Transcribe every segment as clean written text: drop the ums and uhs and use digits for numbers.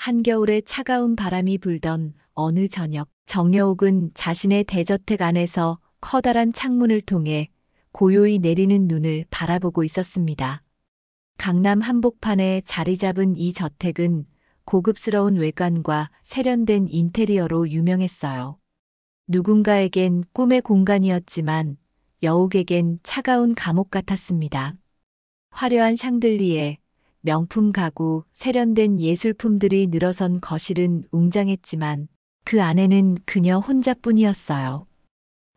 한겨울에 차가운 바람이 불던 어느 저녁, 정여옥은 자신의 대저택 안에서 커다란 창문을 통해 고요히 내리는 눈을 바라보고 있었습니다. 강남 한복판에 자리 잡은 이 저택은 고급스러운 외관과 세련된 인테리어로 유명했어요. 누군가에겐 꿈의 공간이었지만 여옥에겐 차가운 감옥 같았습니다. 화려한 샹들리에, 명품 가구, 세련된 예술품들이 늘어선 거실은 웅장했지만 그 안에는 그녀 혼자뿐이었어요.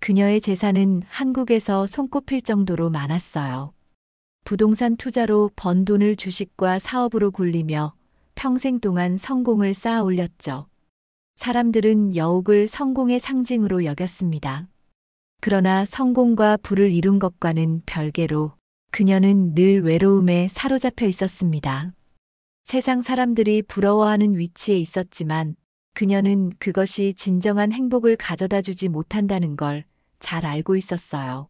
그녀의 재산은 한국에서 손꼽힐 정도로 많았어요. 부동산 투자로 번 돈을 주식과 사업으로 굴리며 평생 동안 성공을 쌓아 올렸죠. 사람들은 여옥을 성공의 상징으로 여겼습니다. 그러나 성공과 부를 이룬 것과는 별개로 그녀는 늘 외로움에 사로잡혀 있었습니다. 세상 사람들이 부러워하는 위치에 있었지만 그녀는 그것이 진정한 행복을 가져다 주지 못한다는 걸 잘 알고 있었어요.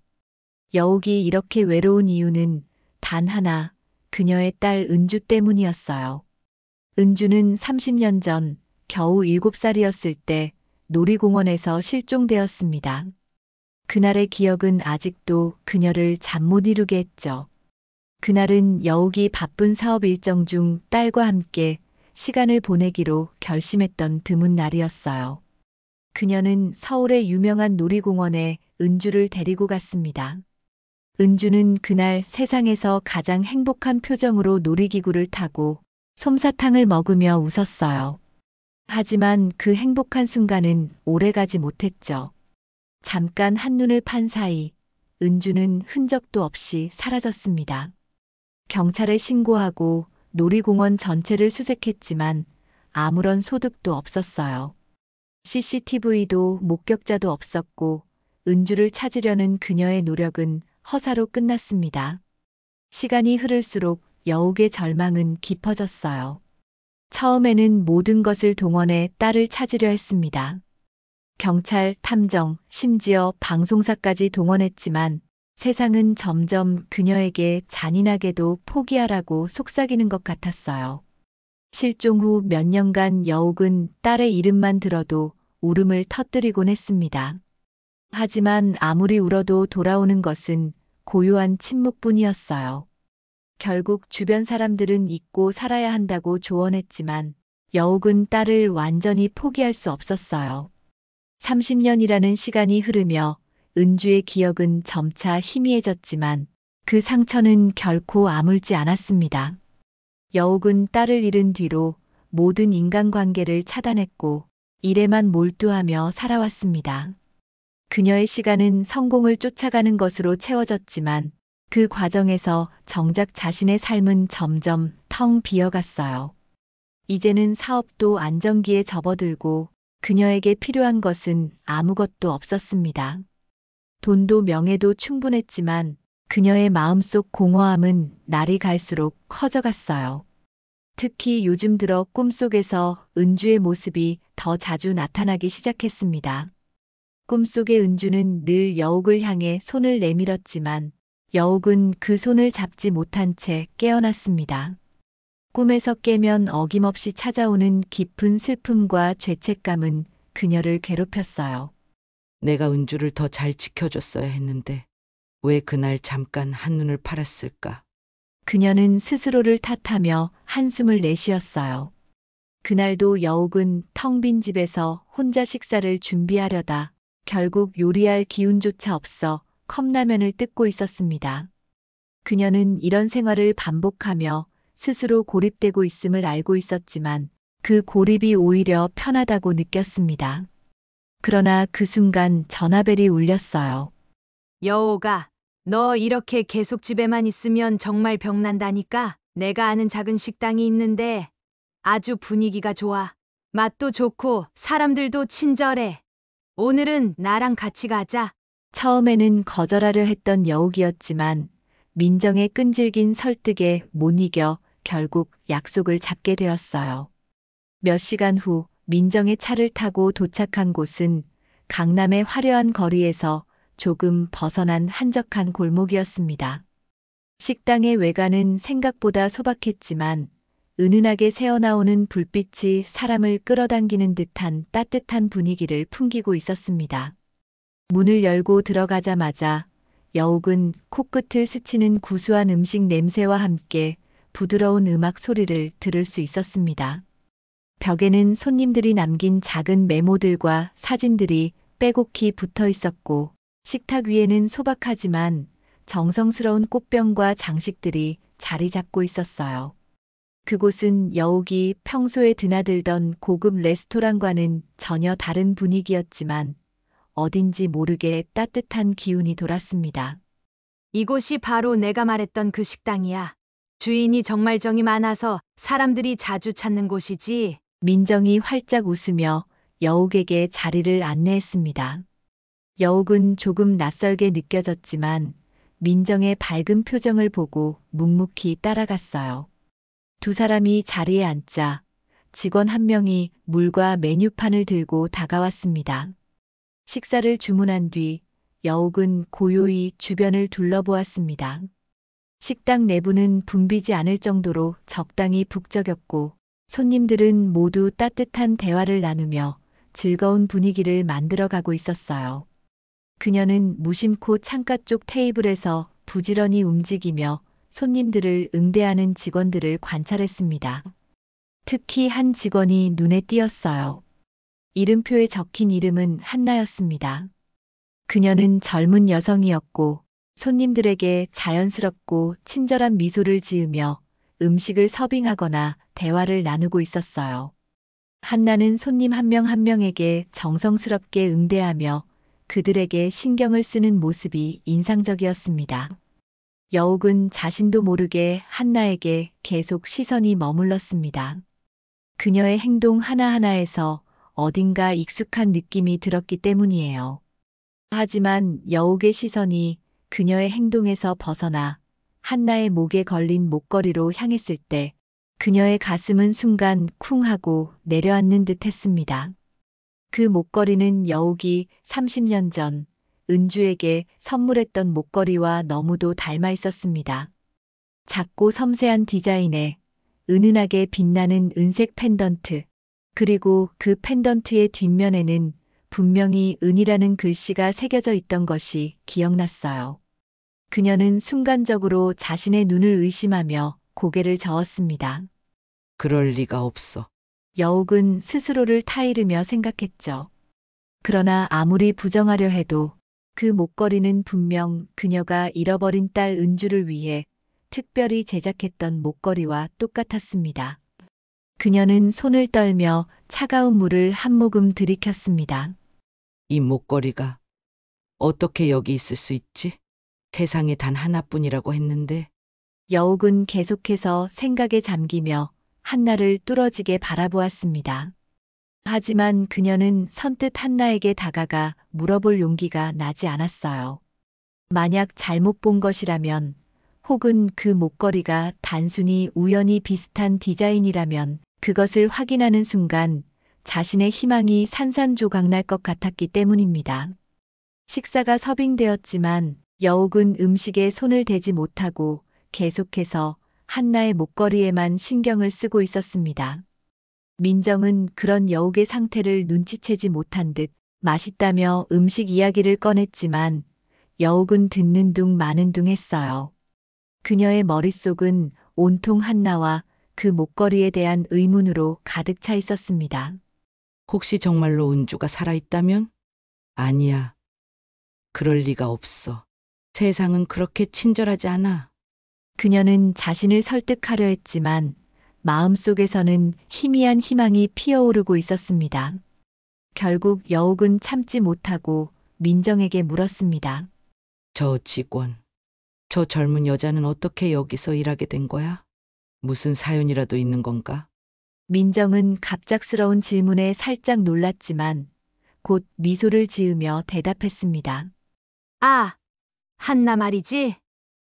여옥이 이렇게 외로운 이유는 단 하나, 그녀의 딸 은주 때문이었어요. 은주는 30년 전 겨우 7살이었을 때 놀이공원에서 실종되었습니다. 그날의 기억은 아직도 그녀를 잠 못 이루게 했죠. 그날은 여옥이 바쁜 사업 일정 중 딸과 함께 시간을 보내기로 결심했던 드문 날이었어요. 그녀는 서울의 유명한 놀이공원에 은주를 데리고 갔습니다. 은주는 그날 세상에서 가장 행복한 표정으로 놀이기구를 타고 솜사탕을 먹으며 웃었어요. 하지만 그 행복한 순간은 오래가지 못했죠. 잠깐 한눈을 판 사이 은주는 흔적도 없이 사라졌습니다. 경찰에 신고하고 놀이공원 전체를 수색했지만 아무런 소득도 없었어요. CCTV도 목격자도 없었고 은주를 찾으려는 그녀의 노력은 허사로 끝났습니다. 시간이 흐를수록 여옥의 절망은 깊어졌어요. 처음에는 모든 것을 동원해 딸을 찾으려 했습니다. 경찰, 탐정, 심지어 방송사까지 동원했지만 세상은 점점 그녀에게 잔인하게도 포기하라고 속삭이는 것 같았어요. 실종 후 몇 년간 여옥은 딸의 이름만 들어도 울음을 터뜨리곤 했습니다. 하지만 아무리 울어도 돌아오는 것은 고요한 침묵뿐이었어요. 결국 주변 사람들은 잊고 살아야 한다고 조언했지만 여옥은 딸을 완전히 포기할 수 없었어요. 30년이라는 시간이 흐르며 은주의 기억은 점차 희미해졌지만 그 상처는 결코 아물지 않았습니다. 여옥은 딸을 잃은 뒤로 모든 인간관계를 차단했고 일에만 몰두하며 살아왔습니다. 그녀의 시간은 성공을 쫓아가는 것으로 채워졌지만 그 과정에서 정작 자신의 삶은 점점 텅 비어갔어요. 이제는 사업도 안정기에 접어들고 그녀에게 필요한 것은 아무것도 없었습니다. 돈도 명예도 충분했지만 그녀의 마음속 공허함은 날이 갈수록 커져갔어요. 특히 요즘 들어 꿈속에서 은주의 모습이 더 자주 나타나기 시작했습니다. 꿈속의 은주는 늘 여옥을 향해 손을 내밀었지만 여옥은 그 손을 잡지 못한 채 깨어났습니다. 꿈에서 깨면 어김없이 찾아오는 깊은 슬픔과 죄책감은 그녀를 괴롭혔어요. 내가 은주를 더 잘 지켜줬어야 했는데 왜 그날 잠깐 한눈을 팔았을까? 그녀는 스스로를 탓하며 한숨을 내쉬었어요. 그날도 여옥은 텅 빈 집에서 혼자 식사를 준비하려다 결국 요리할 기운조차 없어 컵라면을 뜯고 있었습니다. 그녀는 이런 생활을 반복하며 스스로 고립되고 있음을 알고 있었지만 그 고립이 오히려 편하다고 느꼈습니다. 그러나 그 순간 전화벨이 울렸어요. 여옥아, 너 이렇게 계속 집에만 있으면 정말 병난다니까. 내가 아는 작은 식당이 있는데 아주 분위기가 좋아. 맛도 좋고 사람들도 친절해. 오늘은 나랑 같이 가자. 처음에는 거절하려 했던 여옥이었지만 민정의 끈질긴 설득에 못 이겨 결국 약속을 잡게 되었어요. 몇 시간 후 민정의 차를 타고 도착한 곳은 강남의 화려한 거리에서 조금 벗어난 한적한 골목이었습니다. 식당의 외관은 생각보다 소박했지만 은은하게 새어나오는 불빛이 사람을 끌어당기는 듯한 따뜻한 분위기를 풍기고 있었습니다. 문을 열고 들어가자마자 여욱은 코끝을 스치는 구수한 음식 냄새와 함께 부드러운 음악 소리를 들을 수 있었습니다. 벽에는 손님들이 남긴 작은 메모들과 사진들이 빼곡히 붙어 있었고, 식탁 위에는 소박하지만 정성스러운 꽃병과 장식들이 자리 잡고 있었어요. 그곳은 여욱이 평소에 드나들던 고급 레스토랑과는 전혀 다른 분위기였지만 어딘지 모르게 따뜻한 기운이 돌았습니다. 이곳이 바로 내가 말했던 그 식당이야. 주인이 정말 정이 많아서 사람들이 자주 찾는 곳이지. 민정이 활짝 웃으며 여욱에게 자리를 안내했습니다. 여욱은 조금 낯설게 느껴졌지만 민정의 밝은 표정을 보고 묵묵히 따라갔어요. 두 사람이 자리에 앉자 직원 한 명이 물과 메뉴판을 들고 다가왔습니다. 식사를 주문한 뒤 여욱은 고요히 주변을 둘러보았습니다. 식당 내부는 붐비지 않을 정도로 적당히 북적였고, 손님들은 모두 따뜻한 대화를 나누며 즐거운 분위기를 만들어가고 있었어요. 그녀는 무심코 창가 쪽 테이블에서 부지런히 움직이며 손님들을 응대하는 직원들을 관찰했습니다. 특히 한 직원이 눈에 띄었어요. 이름표에 적힌 이름은 한나였습니다. 그녀는 젊은 여성이었고 손님들에게 자연스럽고 친절한 미소를 지으며 음식을 서빙하거나 대화를 나누고 있었어요. 한나는 손님 한 명 한 명에게 정성스럽게 응대하며 그들에게 신경을 쓰는 모습이 인상적이었습니다. 여욱은 자신도 모르게 한나에게 계속 시선이 머물렀습니다. 그녀의 행동 하나하나에서 어딘가 익숙한 느낌이 들었기 때문이에요. 하지만 여욱의 시선이 그녀의 행동에서 벗어나 한나의 목에 걸린 목걸이로 향했을 때 그녀의 가슴은 순간 쿵 하고 내려앉는 듯 했습니다. 그 목걸이는 여욱이 30년 전 은주에게 선물했던 목걸이와 너무도 닮아 있었습니다. 작고 섬세한 디자인에 은은하게 빛나는 은색 펜던트, 그리고 그 펜던트의 뒷면에는 분명히 은이라는 글씨가 새겨져 있던 것이 기억났어요. 그녀는 순간적으로 자신의 눈을 의심하며 고개를 저었습니다. 그럴 리가 없어. 여욱은 스스로를 타이르며 생각했죠. 그러나 아무리 부정하려 해도 그 목걸이는 분명 그녀가 잃어버린 딸 은주를 위해 특별히 제작했던 목걸이와 똑같았습니다. 그녀는 손을 떨며 차가운 물을 한 모금 들이켰습니다. 이 목걸이가 어떻게 여기 있을 수 있지? 세상에 단 하나뿐이라고 했는데. 여욱은 계속해서 생각에 잠기며 한나를 뚫어지게 바라보았습니다. 하지만 그녀는 선뜻 한나에게 다가가 물어볼 용기가 나지 않았어요. 만약 잘못 본 것이라면, 혹은 그 목걸이가 단순히 우연히 비슷한 디자인이라면 그것을 확인하는 순간 자신의 희망이 산산조각 날 것 같았기 때문입니다. 식사가 서빙되었지만 여욱은 음식에 손을 대지 못하고 계속해서 한나의 목걸이에만 신경을 쓰고 있었습니다. 민정은 그런 여욱의 상태를 눈치채지 못한 듯 맛있다며 음식 이야기를 꺼냈지만 여욱은 듣는 둥 마는 둥 했어요. 그녀의 머릿속은 온통 한나와 그 목걸이에 대한 의문으로 가득 차 있었습니다. 혹시 정말로 은주가 살아있다면? 아니야. 그럴 리가 없어. 세상은 그렇게 친절하지 않아. 그녀는 자신을 설득하려 했지만 마음속에서는 희미한 희망이 피어오르고 있었습니다. 결국 여욱은 참지 못하고 민정에게 물었습니다. 저 직원, 저 젊은 여자는 어떻게 여기서 일하게 된 거야? 무슨 사연이라도 있는 건가? 민정은 갑작스러운 질문에 살짝 놀랐지만 곧 미소를 지으며 대답했습니다. 아, 한나 말이지?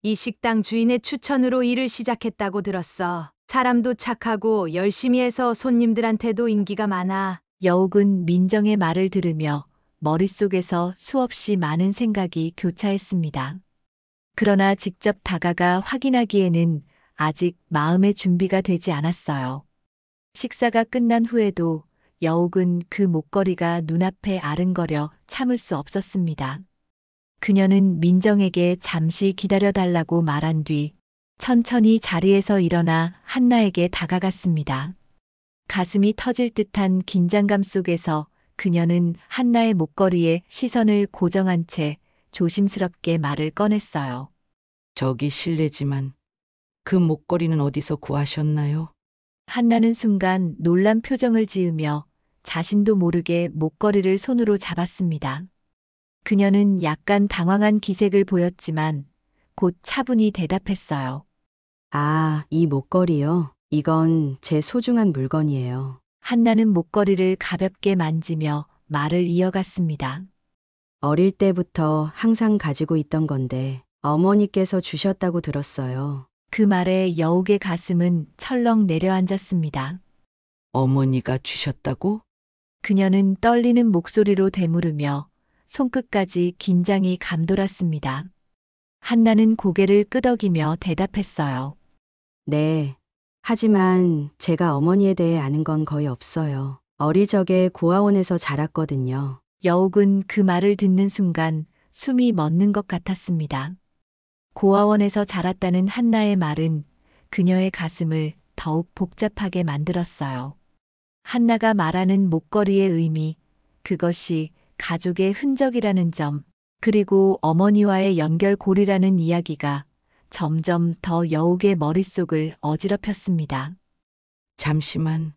이 식당 주인의 추천으로 일을 시작했다고 들었어. 사람도 착하고 열심히 해서 손님들한테도 인기가 많아. 여욱은 민정의 말을 들으며 머릿속에서 수없이 많은 생각이 교차했습니다. 그러나 직접 다가가 확인하기에는 아직 마음의 준비가 되지 않았어요. 식사가 끝난 후에도 여옥은 그 목걸이가 눈앞에 아른거려 참을 수 없었습니다. 그녀는 민정에게 잠시 기다려달라고 말한 뒤 천천히 자리에서 일어나 한나에게 다가갔습니다. 가슴이 터질 듯한 긴장감 속에서 그녀는 한나의 목걸이에 시선을 고정한 채 조심스럽게 말을 꺼냈어요. 저기 실례지만 그 목걸이는 어디서 구하셨나요? 한나는 순간 놀란 표정을 지으며 자신도 모르게 목걸이를 손으로 잡았습니다. 그녀는 약간 당황한 기색을 보였지만 곧 차분히 대답했어요. 아, 이 목걸이요? 이건 제 소중한 물건이에요. 한나는 목걸이를 가볍게 만지며 말을 이어갔습니다. 어릴 때부터 항상 가지고 있던 건데 어머니께서 주셨다고 들었어요. 그 말에 여옥의 가슴은 철렁 내려앉았습니다. 어머니가 주셨다고? 그녀는 떨리는 목소리로 되물으며 손끝까지 긴장이 감돌았습니다. 한나는 고개를 끄덕이며 대답했어요. 네. 하지만 제가 어머니에 대해 아는 건 거의 없어요. 어릴 적에 고아원에서 자랐거든요. 여옥은 그 말을 듣는 순간 숨이 멎는 것 같았습니다. 고아원에서 자랐다는 한나의 말은 그녀의 가슴을 더욱 복잡하게 만들었어요. 한나가 말하는 목걸이의 의미, 그것이 가족의 흔적이라는 점, 그리고 어머니와의 연결고리라는 이야기가 점점 더 여옥의 머릿속을 어지럽혔습니다. 잠시만.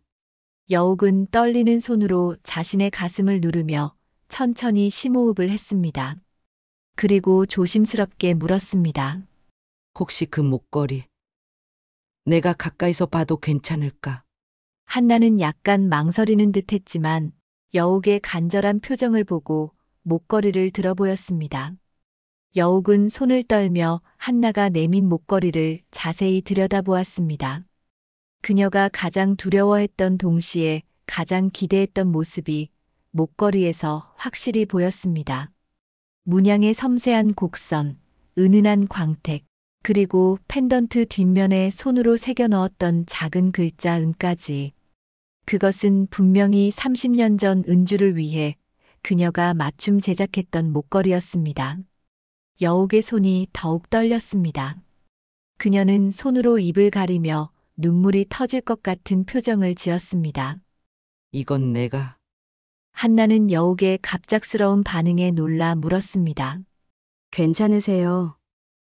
여옥은 떨리는 손으로 자신의 가슴을 누르며 천천히 심호흡을 했습니다. 그리고 조심스럽게 물었습니다. 혹시 그 목걸이 내가 가까이서 봐도 괜찮을까? 한나는 약간 망설이는 듯 했지만 여옥의 간절한 표정을 보고 목걸이를 들어 보였습니다. 여옥은 손을 떨며 한나가 내민 목걸이를 자세히 들여다보았습니다. 그녀가 가장 두려워했던 동시에 가장 기대했던 모습이 목걸이에서 확실히 보였습니다. 문양의 섬세한 곡선, 은은한 광택, 그리고 펜던트 뒷면에 손으로 새겨 넣었던 작은 글자 은까지. 그것은 분명히 30년 전 은주를 위해 그녀가 맞춤 제작했던 목걸이였습니다. 여옥의 손이 더욱 떨렸습니다. 그녀는 손으로 입을 가리며 눈물이 터질 것 같은 표정을 지었습니다. 이건 내가. 한나는 여옥의 갑작스러운 반응에 놀라 물었습니다. 괜찮으세요?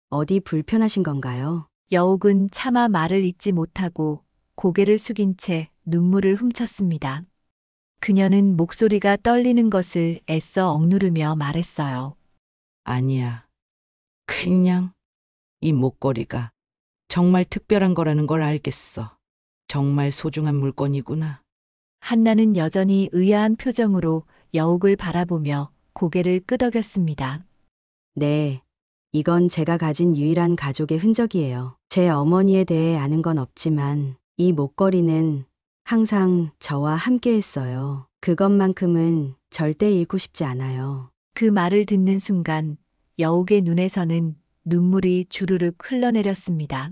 어디 불편하신 건가요? 여옥은 차마 말을 잇지 못하고 고개를 숙인 채 눈물을 훔쳤습니다. 그녀는 목소리가 떨리는 것을 애써 억누르며 말했어요. 아니야. 그냥 이 목걸이가 정말 특별한 거라는 걸 알겠어. 정말 소중한 물건이구나. 한나는 여전히 의아한 표정으로 여옥을 바라보며 고개를 끄덕였습니다. 네. 이건 제가 가진 유일한 가족의 흔적이에요. 제 어머니에 대해 아는 건 없지만 이 목걸이는 항상 저와 함께 했어요. 그것만큼은 절대 잃고 싶지 않아요. 그 말을 듣는 순간 여옥의 눈에서는 눈물이 주르륵 흘러내렸습니다.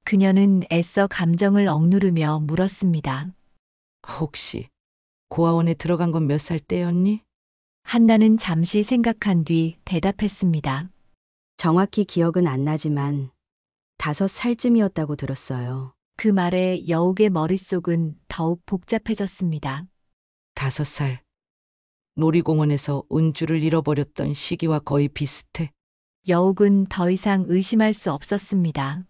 그녀는 애써 감정을 억누르며 물었습니다. 혹시 고아원에 들어간 건 몇 살 때였니? 한나는 잠시 생각한 뒤 대답했습니다. 정확히 기억은 안 나지만 5살쯤이었다고 들었어요. 그 말에 여옥의 머릿속은 더욱 복잡해졌습니다. 5살. 놀이공원에서 은주를 잃어버렸던 시기와 거의 비슷해. 여옥은 더 이상 의심할 수 없었습니다.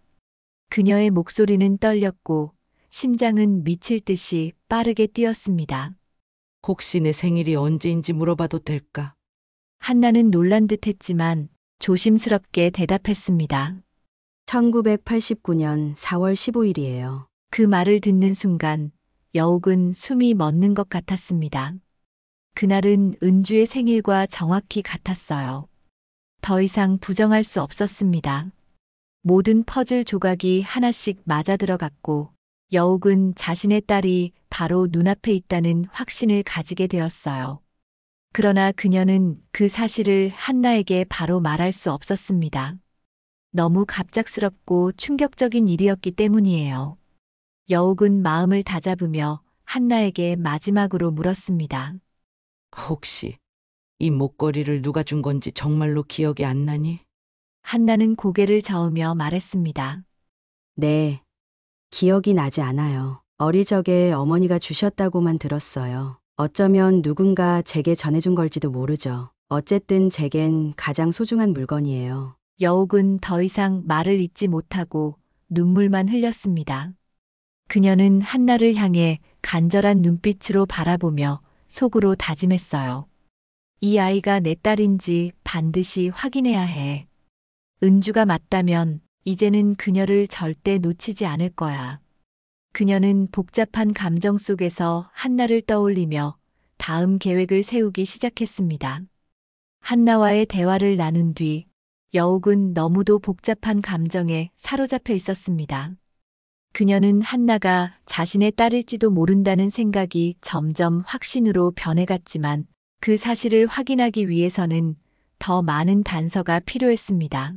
그녀의 목소리는 떨렸고 심장은 미칠 듯이 빠르게 뛰었습니다. 혹시 내 생일이 언제인지 물어봐도 될까? 한나는 놀란 듯 했지만 조심스럽게 대답했습니다. 1989년 4월 15일이에요. 그 말을 듣는 순간 여옥은 숨이 멎는 것 같았습니다. 그날은 은주의 생일과 정확히 같았어요. 더 이상 부정할 수 없었습니다. 모든 퍼즐 조각이 하나씩 맞아 들어갔고 여옥은 자신의 딸이 바로 눈앞에 있다는 확신을 가지게 되었어요. 그러나 그녀는 그 사실을 한나에게 바로 말할 수 없었습니다. 너무 갑작스럽고 충격적인 일이었기 때문이에요. 여옥은 마음을 다잡으며 한나에게 마지막으로 물었습니다. 혹시 이 목걸이를 누가 준 건지 정말로 기억이 안 나니? 한나는 고개를 저으며 말했습니다. 네, 기억이 나지 않아요. 어릴 적에 어머니가 주셨다고만 들었어요. 어쩌면 누군가 제게 전해준 걸지도 모르죠. 어쨌든 제겐 가장 소중한 물건이에요. 여옥은 더 이상 말을 잇지 못하고 눈물만 흘렸습니다. 그녀는 한나를 향해 간절한 눈빛으로 바라보며 속으로 다짐했어요. 이 아이가 내 딸인지 반드시 확인해야 해. 은주가 맞다면 이제는 그녀를 절대 놓치지 않을 거야. 그녀는 복잡한 감정 속에서 한나를 떠올리며 다음 계획을 세우기 시작했습니다. 한나와의 대화를 나눈 뒤 여옥은 너무도 복잡한 감정에 사로잡혀 있었습니다. 그녀는 한나가 자신의 딸일지도 모른다는 생각이 점점 확신으로 변해갔지만 그 사실을 확인하기 위해서는 더 많은 단서가 필요했습니다.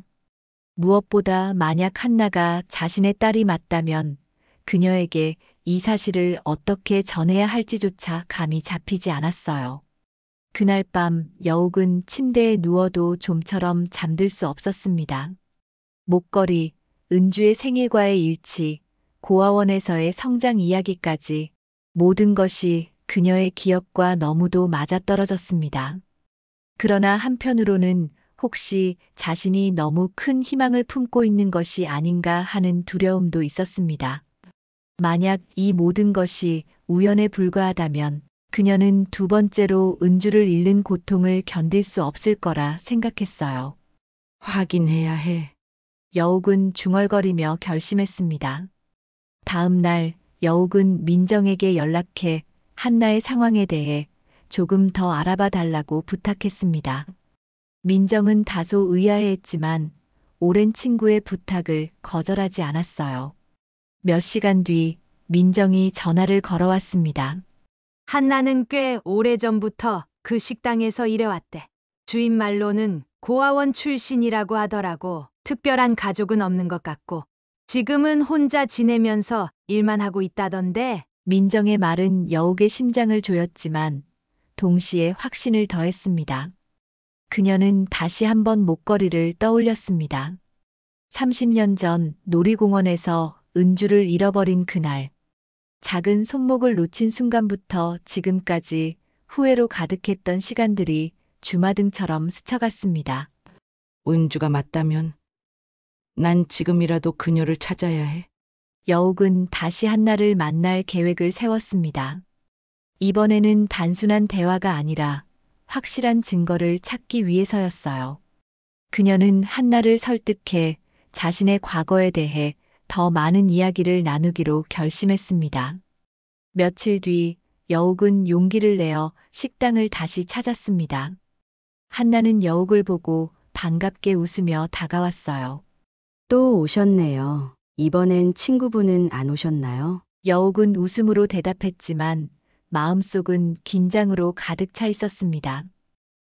무엇보다 만약 한나가 자신의 딸이 맞다면 그녀에게 이 사실을 어떻게 전해야 할지조차 감이 잡히지 않았어요. 그날 밤 여옥은 침대에 누워도 좀처럼 잠들 수 없었습니다. 목걸이, 은주의 생일과의 일치, 고아원에서의 성장 이야기까지 모든 것이 그녀의 기억과 너무도 맞아떨어졌습니다. 그러나 한편으로는 혹시 자신이 너무 큰 희망을 품고 있는 것이 아닌가 하는 두려움도 있었습니다. 만약 이 모든 것이 우연에 불과하다면 그녀는 두 번째로 은주를 잃는 고통을 견딜 수 없을 거라 생각했어요. 확인해야 해. 여옥은 중얼거리며 결심했습니다. 다음 날 여옥은 민정에게 연락해 한나의 상황에 대해 조금 더 알아봐 달라고 부탁했습니다. 민정은 다소 의아해했지만 오랜 친구의 부탁을 거절하지 않았어요. 몇 시간 뒤 민정이 전화를 걸어왔습니다. 한나는 꽤 오래전부터 그 식당에서 일해왔대. 주인 말로는 고아원 출신이라고 하더라고. 특별한 가족은 없는 것 같고 지금은 혼자 지내면서 일만 하고 있다던데. 민정의 말은 여옥의 심장을 조였지만 동시에 확신을 더했습니다. 그녀는 다시 한번 목걸이를 떠올렸습니다. 30년 전 놀이공원에서 은주를 잃어버린 그날. 작은 손목을 놓친 순간부터 지금까지 후회로 가득했던 시간들이 주마등처럼 스쳐갔습니다. 은주가 맞다면 난 지금이라도 그녀를 찾아야 해. 여옥은 다시 한나를 만날 계획을 세웠습니다. 이번에는 단순한 대화가 아니라 확실한 증거를 찾기 위해서였어요. 그녀는 한나를 설득해 자신의 과거에 대해 더 많은 이야기를 나누기로 결심했습니다. 며칠 뒤 여옥은 용기를 내어 식당을 다시 찾았습니다. 한나는 여옥을 보고 반갑게 웃으며 다가왔어요. 또 오셨네요. 이번엔 친구분은 안 오셨나요? 여옥은 웃음으로 대답했지만 마음속은 긴장으로 가득 차 있었습니다.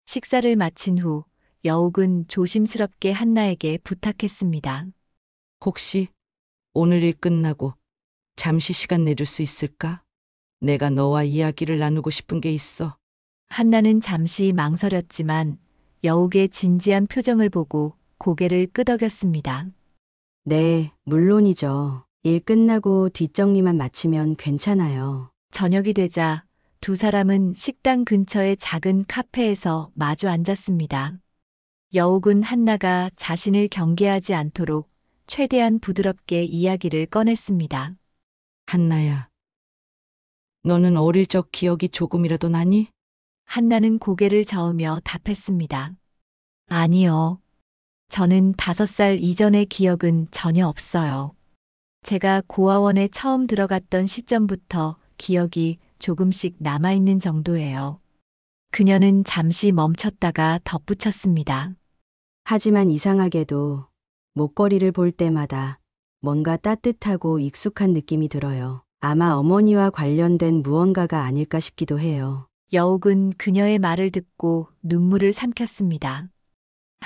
식사를 마친 후 여옥은 조심스럽게 한나에게 부탁했습니다. 혹시 오늘 일 끝나고 잠시 시간 내줄 수 있을까? 내가 너와 이야기를 나누고 싶은 게 있어. 한나는 잠시 망설였지만 여옥의 진지한 표정을 보고 고개를 끄덕였습니다. 네, 물론이죠. 일 끝나고 뒷정리만 마치면 괜찮아요. 저녁이 되자 두 사람은 식당 근처의 작은 카페에서 마주 앉았습니다. 여옥은 한나가 자신을 경계하지 않도록 최대한 부드럽게 이야기를 꺼냈습니다. 한나야, 너는 어릴 적 기억이 조금이라도 나니? 한나는 고개를 저으며 답했습니다. 아니요. 저는 5살 이전의 기억은 전혀 없어요. 제가 고아원에 처음 들어갔던 시점부터 기억이 조금씩 남아있는 정도예요. 그녀는 잠시 멈췄다가 덧붙였습니다. 하지만 이상하게도 목걸이를 볼 때마다 뭔가 따뜻하고 익숙한 느낌이 들어요. 아마 어머니와 관련된 무언가가 아닐까 싶기도 해요. 여옥은 그녀의 말을 듣고 눈물을 삼켰습니다.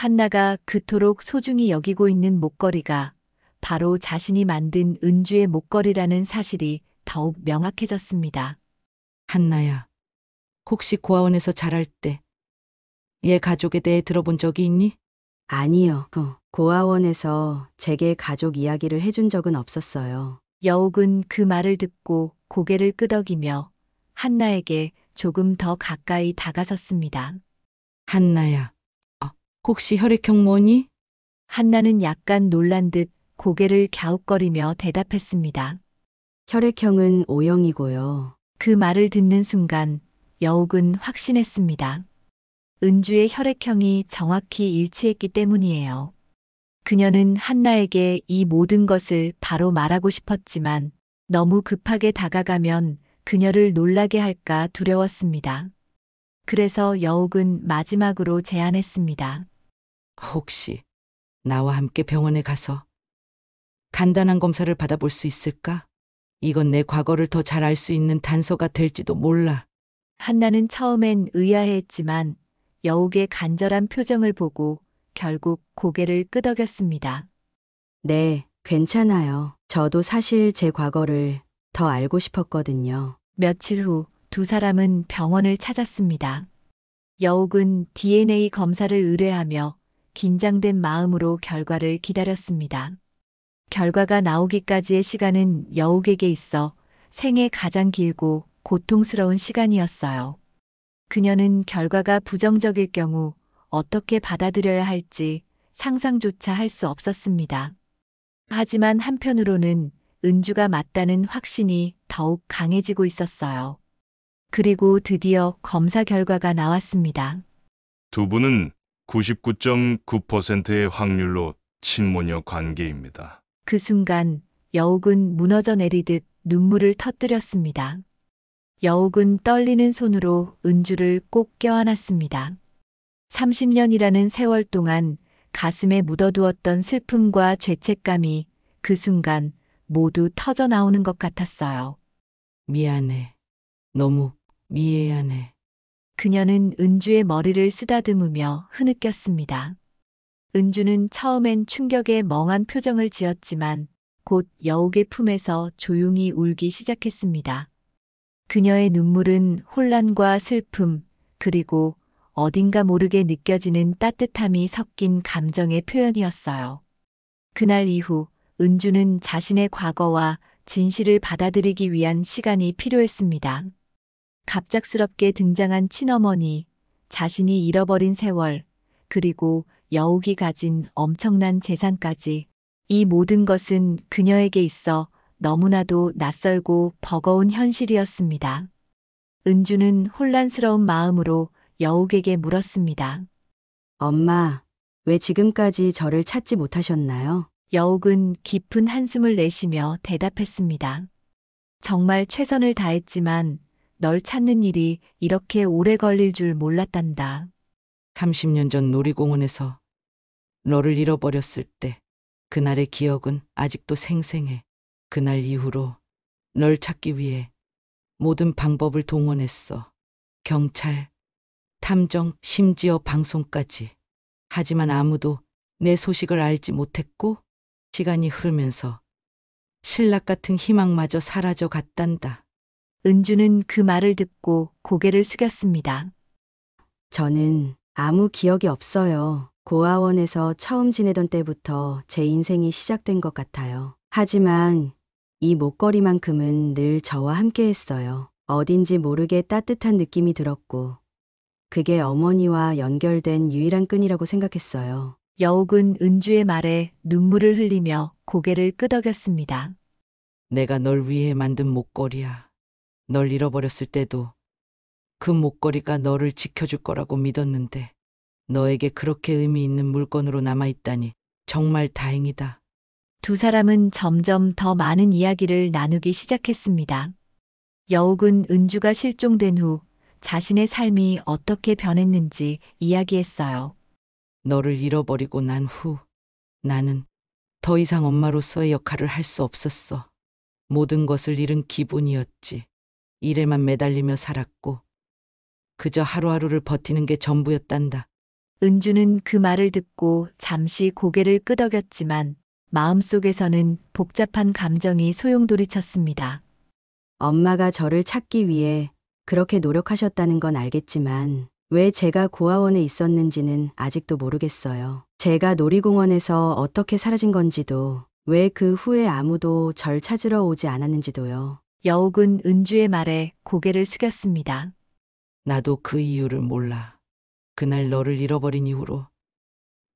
한나가 그토록 소중히 여기고 있는 목걸이가 바로 자신이 만든 은주의 목걸이라는 사실이 더욱 명확해졌습니다. 한나야, 혹시 고아원에서 자랄 때 얘 가족에 대해 들어본 적이 있니? 아니요. 고아원에서 제게 가족 이야기를 해준 적은 없었어요. 여옥은 그 말을 듣고 고개를 끄덕이며 한나에게 조금 더 가까이 다가섰습니다. 한나야, 혹시 혈액형 뭐니? 한나는 약간 놀란 듯 고개를 갸웃거리며 대답했습니다. 혈액형은 O형이고요. 그 말을 듣는 순간 여옥은 확신했습니다. 은주의 혈액형이 정확히 일치했기 때문이에요. 그녀는 한나에게 이 모든 것을 바로 말하고 싶었지만 너무 급하게 다가가면 그녀를 놀라게 할까 두려웠습니다. 그래서 여옥은 마지막으로 제안했습니다. 혹시 나와 함께 병원에 가서 간단한 검사를 받아볼 수 있을까? 이건 내 과거를 더 잘 알 수 있는 단서가 될지도 몰라. 한나는 처음엔 의아해했지만 여옥의 간절한 표정을 보고 결국 고개를 끄덕였습니다. 네, 괜찮아요. 저도 사실 제 과거를 더 알고 싶었거든요. 며칠 후 두 사람은 병원을 찾았습니다. 여옥은 DNA 검사를 의뢰하며 긴장된 마음으로 결과를 기다렸습니다. 결과가 나오기까지의 시간은 여옥에게 있어 생애 가장 길고 고통스러운 시간이었어요. 그녀는 결과가 부정적일 경우 어떻게 받아들여야 할지 상상조차 할 수 없었습니다. 하지만 한편으로는 은주가 맞다는 확신이 더욱 강해지고 있었어요. 그리고 드디어 검사 결과가 나왔습니다. 두 분은 99.9%의 확률로 친모녀 관계입니다. 그 순간 여옥은 무너져 내리듯 눈물을 터뜨렸습니다. 여옥은 떨리는 손으로 은주를 꼭 껴안았습니다. 30년이라는 세월 동안 가슴에 묻어두었던 슬픔과 죄책감이 그 순간 모두 터져 나오는 것 같았어요. 미안해. 너무 미안해. 그녀는 은주의 머리를 쓰다듬으며 흐느꼈습니다. 은주는 처음엔 충격에 멍한 표정을 지었지만 곧 여옥의 품에서 조용히 울기 시작했습니다. 그녀의 눈물은 혼란과 슬픔, 그리고 어딘가 모르게 느껴지는 따뜻함이 섞인 감정의 표현이었어요. 그날 이후 은주는 자신의 과거와 진실을 받아들이기 위한 시간이 필요했습니다. 갑작스럽게 등장한 친어머니, 자신이 잃어버린 세월, 그리고 여옥이 가진 엄청난 재산까지 이 모든 것은 그녀에게 있어 너무나도 낯설고 버거운 현실이었습니다. 은주는 혼란스러운 마음으로 여옥에게 물었습니다. 엄마, 왜 지금까지 저를 찾지 못하셨나요? 여옥은 깊은 한숨을 내쉬며 대답했습니다. 정말 최선을 다했지만 널 찾는 일이 이렇게 오래 걸릴 줄 몰랐단다. 30년 전 놀이공원에서 너를 잃어버렸을 때 그날의 기억은 아직도 생생해. 그날 이후로 널 찾기 위해 모든 방법을 동원했어. 경찰, 탐정, 심지어 방송까지. 하지만 아무도 내 소식을 알지 못했고 시간이 흐르면서 신락 같은 희망마저 사라져 갔단다. 은주는 그 말을 듣고 고개를 숙였습니다. 저는 아무 기억이 없어요. 고아원에서 처음 지내던 때부터 제 인생이 시작된 것 같아요. 하지만 이 목걸이만큼은 늘 저와 함께 했어요. 어딘지 모르게 따뜻한 느낌이 들었고, 그게 어머니와 연결된 유일한 끈이라고 생각했어요. 여옥은 은주의 말에 눈물을 흘리며 고개를 끄덕였습니다. 내가 널 위해 만든 목걸이야. 널 잃어버렸을 때도 그 목걸이가 너를 지켜줄 거라고 믿었는데 너에게 그렇게 의미 있는 물건으로 남아있다니 정말 다행이다. 두 사람은 점점 더 많은 이야기를 나누기 시작했습니다. 여옥은 은주가 실종된 후 자신의 삶이 어떻게 변했는지 이야기했어요. 너를 잃어버리고 난 후 나는 더 이상 엄마로서의 역할을 할 수 없었어. 모든 것을 잃은 기분이었지. 일에만 매달리며 살았고 그저 하루하루를 버티는 게 전부였단다. 은주는 그 말을 듣고 잠시 고개를 끄덕였지만 마음속에서는 복잡한 감정이 소용돌이쳤습니다. 엄마가 저를 찾기 위해 그렇게 노력하셨다는 건 알겠지만 왜 제가 고아원에 있었는지는 아직도 모르겠어요. 제가 놀이공원에서 어떻게 사라진 건지도, 왜 그 후에 아무도 절 찾으러 오지 않았는지도요. 여옥은 은주의 말에 고개를 숙였습니다. 나도 그 이유를 몰라. 그날 너를 잃어버린 이후로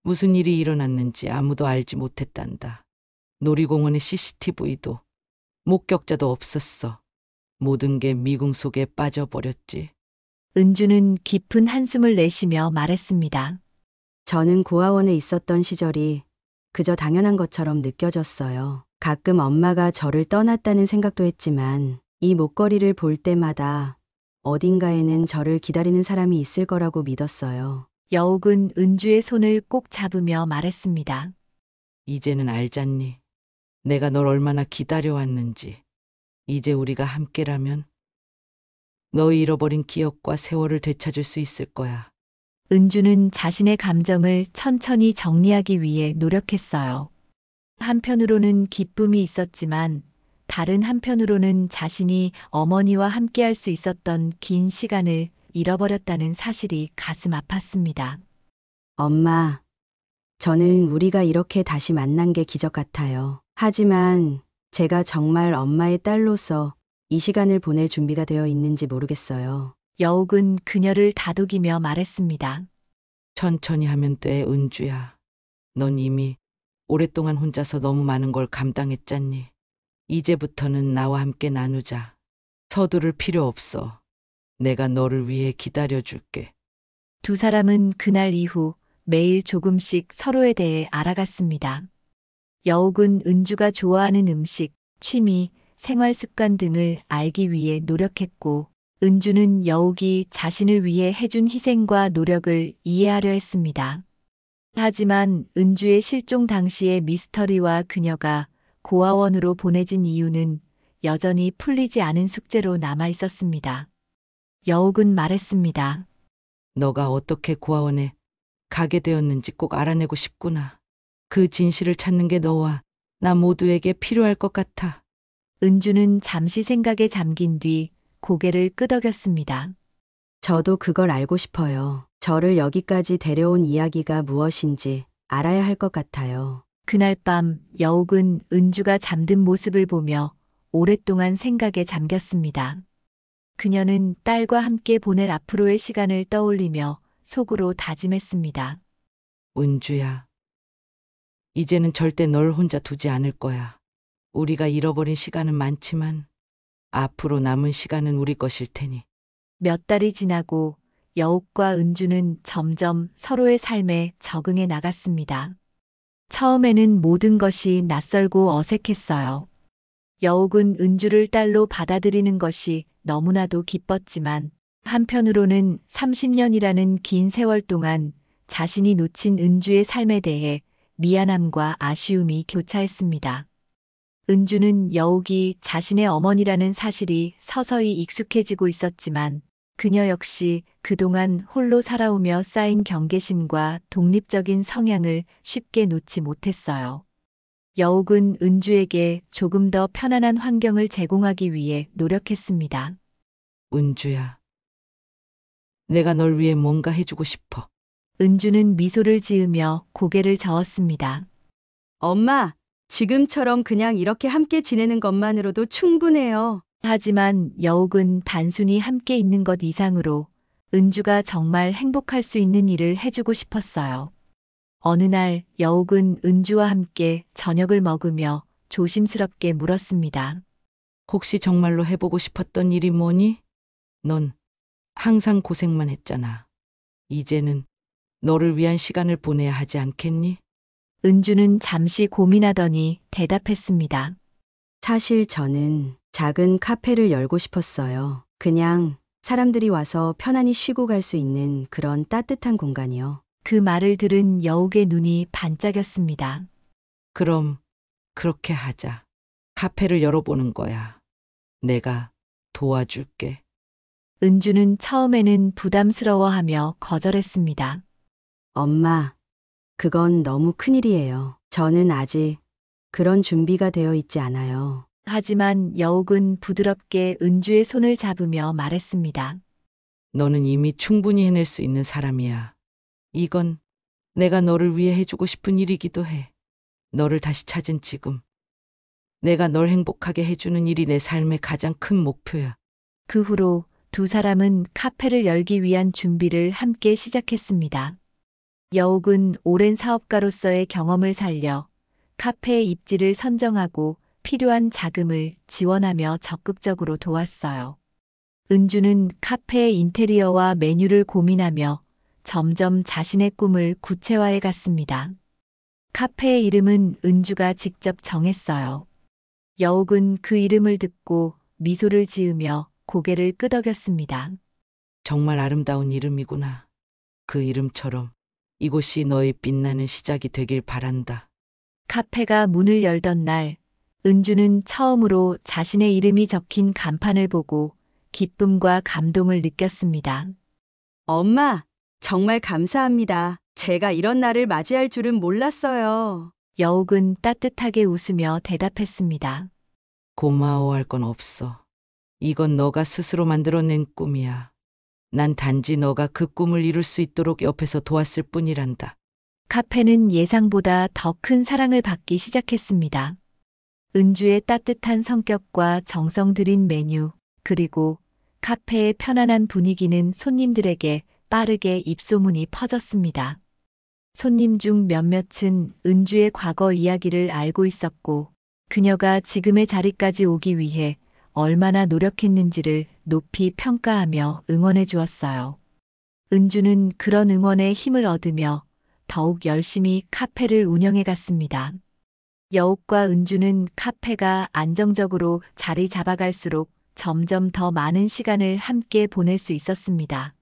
무슨 일이 일어났는지 아무도 알지 못했단다. 놀이공원의 CCTV도 목격자도 없었어. 모든 게 미궁 속에 빠져버렸지. 은주는 깊은 한숨을 내쉬며 말했습니다. 저는 고아원에 있었던 시절이 그저 당연한 것처럼 느껴졌어요. 가끔 엄마가 저를 떠났다는 생각도 했지만 이 목걸이를 볼 때마다 어딘가에는 저를 기다리는 사람이 있을 거라고 믿었어요. 여옥은 은주의 손을 꼭 잡으며 말했습니다. 이제는 알잖니. 내가 널 얼마나 기다려왔는지. 이제 우리가 함께라면 너 잃어버린 기억과 세월을 되찾을 수 있을 거야. 은주는 자신의 감정을 천천히 정리하기 위해 노력했어요. 한편으로는 기쁨이 있었지만 다른 한편으로는 자신이 어머니와 함께할 수 있었던 긴 시간을 잃어버렸다는 사실이 가슴 아팠습니다. 엄마, 저는 우리가 이렇게 다시 만난 게 기적 같아요. 하지만 제가 정말 엄마의 딸로서 이 시간을 보낼 준비가 되어 있는지 모르겠어요. 여옥은 그녀를 다독이며 말했습니다. 천천히 하면 돼, 은주야. 넌 이미 오랫동안 혼자서 너무 많은 걸 감당했잖니. 이제부터는 나와 함께 나누자. 서두를 필요 없어. 내가 너를 위해 기다려줄게. 두 사람은 그날 이후 매일 조금씩 서로에 대해 알아갔습니다. 여옥은 은주가 좋아하는 음식, 취미, 생활 습관 등을 알기 위해 노력했고, 은주는 여옥이 자신을 위해 해준 희생과 노력을 이해하려 했습니다. 하지만 은주의 실종 당시의 미스터리와 그녀가 고아원으로 보내진 이유는 여전히 풀리지 않은 숙제로 남아 있었습니다. 여옥은 말했습니다. 너가 어떻게 고아원에 가게 되었는지 꼭 알아내고 싶구나. 그 진실을 찾는 게 너와 나 모두에게 필요할 것 같아. 은주는 잠시 생각에 잠긴 뒤 고개를 끄덕였습니다. 저도 그걸 알고 싶어요. 저를 여기까지 데려온 이야기가 무엇인지 알아야 할 것 같아요. 그날 밤 여옥은 은주가 잠든 모습을 보며 오랫동안 생각에 잠겼습니다. 그녀는 딸과 함께 보낼 앞으로의 시간을 떠올리며 속으로 다짐했습니다. 은주야. 이제는 절대 널 혼자 두지 않을 거야. 우리가 잃어버린 시간은 많지만 앞으로 남은 시간은 우리 것일 테니. 몇 달이 지나고 여옥과 은주는 점점 서로의 삶에 적응해 나갔습니다. 처음에는 모든 것이 낯설고 어색했어요. 여옥은 은주를 딸로 받아들이는 것이 너무나도 기뻤지만 한편으로는 30년이라는 긴 세월 동안 자신이 놓친 은주의 삶에 대해 미안함과 아쉬움이 교차했습니다. 은주는 여옥이 자신의 어머니라는 사실이 서서히 익숙해지고 있었지만 그녀 역시 그동안 홀로 살아오며 쌓인 경계심과 독립적인 성향을 쉽게 놓지 못했어요. 여옥은 은주에게 조금 더 편안한 환경을 제공하기 위해 노력했습니다. 은주야. 내가 널 위해 뭔가 해주고 싶어. 은주는 미소를 지으며 고개를 저었습니다. 엄마, 지금처럼 그냥 이렇게 함께 지내는 것만으로도 충분해요. 하지만 여옥은 단순히 함께 있는 것 이상으로 은주가 정말 행복할 수 있는 일을 해주고 싶었어요. 어느 날 여옥은 은주와 함께 저녁을 먹으며 조심스럽게 물었습니다. 혹시 정말로 해보고 싶었던 일이 뭐니? 넌 항상 고생만 했잖아. 이제는 너를 위한 시간을 보내야 하지 않겠니? 은주는 잠시 고민하더니 대답했습니다. 사실 저는 작은 카페를 열고 싶었어요. 그냥 사람들이 와서 편안히 쉬고 갈 수 있는 그런 따뜻한 공간이요. 그 말을 들은 여옥의 눈이 반짝였습니다. 그럼 그렇게 하자. 카페를 열어보는 거야. 내가 도와줄게. 은주는 처음에는 부담스러워하며 거절했습니다. 엄마, 그건 너무 큰일이에요. 저는 아직 그런 준비가 되어 있지 않아요. 하지만 여욱은 부드럽게 은주의 손을 잡으며 말했습니다. 너는 이미 충분히 해낼 수 있는 사람이야. 이건 내가 너를 위해 해주고 싶은 일이기도 해. 너를 다시 찾은 지금. 내가 널 행복하게 해주는 일이 내 삶의 가장 큰 목표야. 그 후로 두 사람은 카페를 열기 위한 준비를 함께 시작했습니다. 여욱은 오랜 사업가로서의 경험을 살려 카페의 입지를 선정하고 필요한 자금을 지원하며 적극적으로 도왔어요. 은주는 카페의 인테리어와 메뉴를 고민하며 점점 자신의 꿈을 구체화해 갔습니다. 카페의 이름은 은주가 직접 정했어요. 여욱은 그 이름을 듣고 미소를 지으며 고개를 끄덕였습니다. 정말 아름다운 이름이구나. 그 이름처럼 이곳이 너의 빛나는 시작이 되길 바란다. 카페가 문을 열던 날, 은주는 처음으로 자신의 이름이 적힌 간판을 보고 기쁨과 감동을 느꼈습니다. 엄마, 정말 감사합니다. 제가 이런 날을 맞이할 줄은 몰랐어요. 여욱은 따뜻하게 웃으며 대답했습니다. 고마워할 건 없어. 이건 너가 스스로 만들어낸 꿈이야. 난 단지 너가 그 꿈을 이룰 수 있도록 옆에서 도왔을 뿐이란다. 카페는 예상보다 더 큰 사랑을 받기 시작했습니다. 은주의 따뜻한 성격과 정성 들인 메뉴, 그리고 카페의 편안한 분위기는 손님들에게 빠르게 입소문이 퍼졌습니다. 손님 중 몇몇은 은주의 과거 이야기를 알고 있었고, 그녀가 지금의 자리까지 오기 위해 얼마나 노력했는지를 높이 평가하며 응원해 주었어요. 은주는 그런 응원에 힘을 얻으며 더욱 열심히 카페를 운영해 갔습니다. 여욱과 은주는 카페가 안정적으로 자리 잡아갈수록 점점 더 많은 시간을 함께 보낼 수 있었습니다.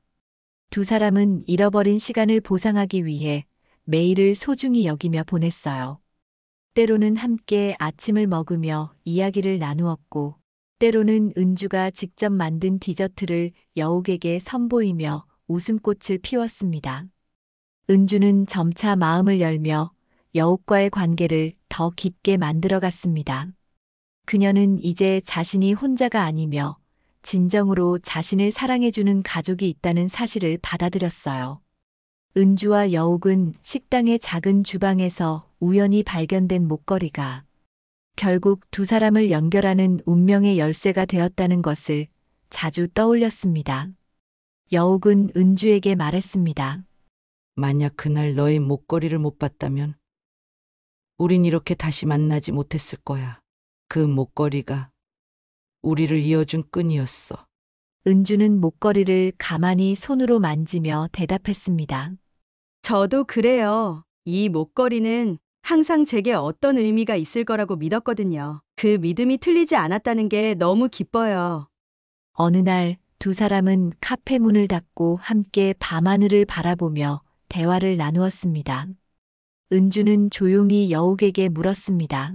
두 사람은 잃어버린 시간을 보상하기 위해 매일을 소중히 여기며 보냈어요. 때로는 함께 아침을 먹으며 이야기를 나누었고, 때로는 은주가 직접 만든 디저트를 여욱에게 선보이며 웃음꽃을 피웠습니다. 은주는 점차 마음을 열며 여욱과의 관계를 더 깊게 만들어갔습니다. 그녀는 이제 자신이 혼자가 아니며 진정으로 자신을 사랑해주는 가족이 있다는 사실을 받아들였어요. 은주와 여욱은 식당의 작은 주방에서 우연히 발견된 목걸이가 결국 두 사람을 연결하는 운명의 열쇠가 되었다는 것을 자주 떠올렸습니다. 여욱은 은주에게 말했습니다. 만약 그날 너의 목걸이를 못 봤다면 우린 이렇게 다시 만나지 못했을 거야. 그 목걸이가 우리를 이어준 끈이었어. 은주는 목걸이를 가만히 손으로 만지며 대답했습니다. 저도 그래요. 이 목걸이는 항상 제게 어떤 의미가 있을 거라고 믿었거든요. 그 믿음이 틀리지 않았다는 게 너무 기뻐요. 어느 날 두 사람은 카페 문을 닫고 함께 밤하늘을 바라보며 대화를 나누었습니다. 은주는 조용히 여욱에게 물었습니다.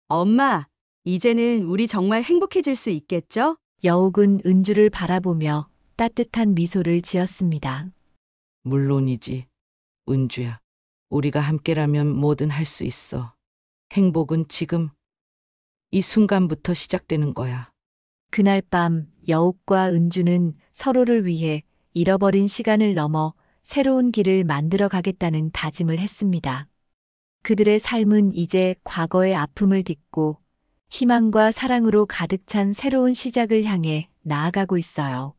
엄마, 이제는 우리 정말 행복해질 수 있겠죠? 여욱은 은주를 바라보며 따뜻한 미소를 지었습니다. 물론이지. 은주야. 우리가 함께라면 뭐든 할 수 있어. 행복은 지금 이 순간부터 시작되는 거야. 그날 밤 여욱과 은주는 서로를 위해 잃어버린 시간을 넘어 새로운 길을 만들어 가겠다는 다짐을 했습니다. 그들의 삶은 이제 과거의 아픔을 딛고 희망과 사랑으로 가득 찬 새로운 시작을 향해 나아가고 있어요.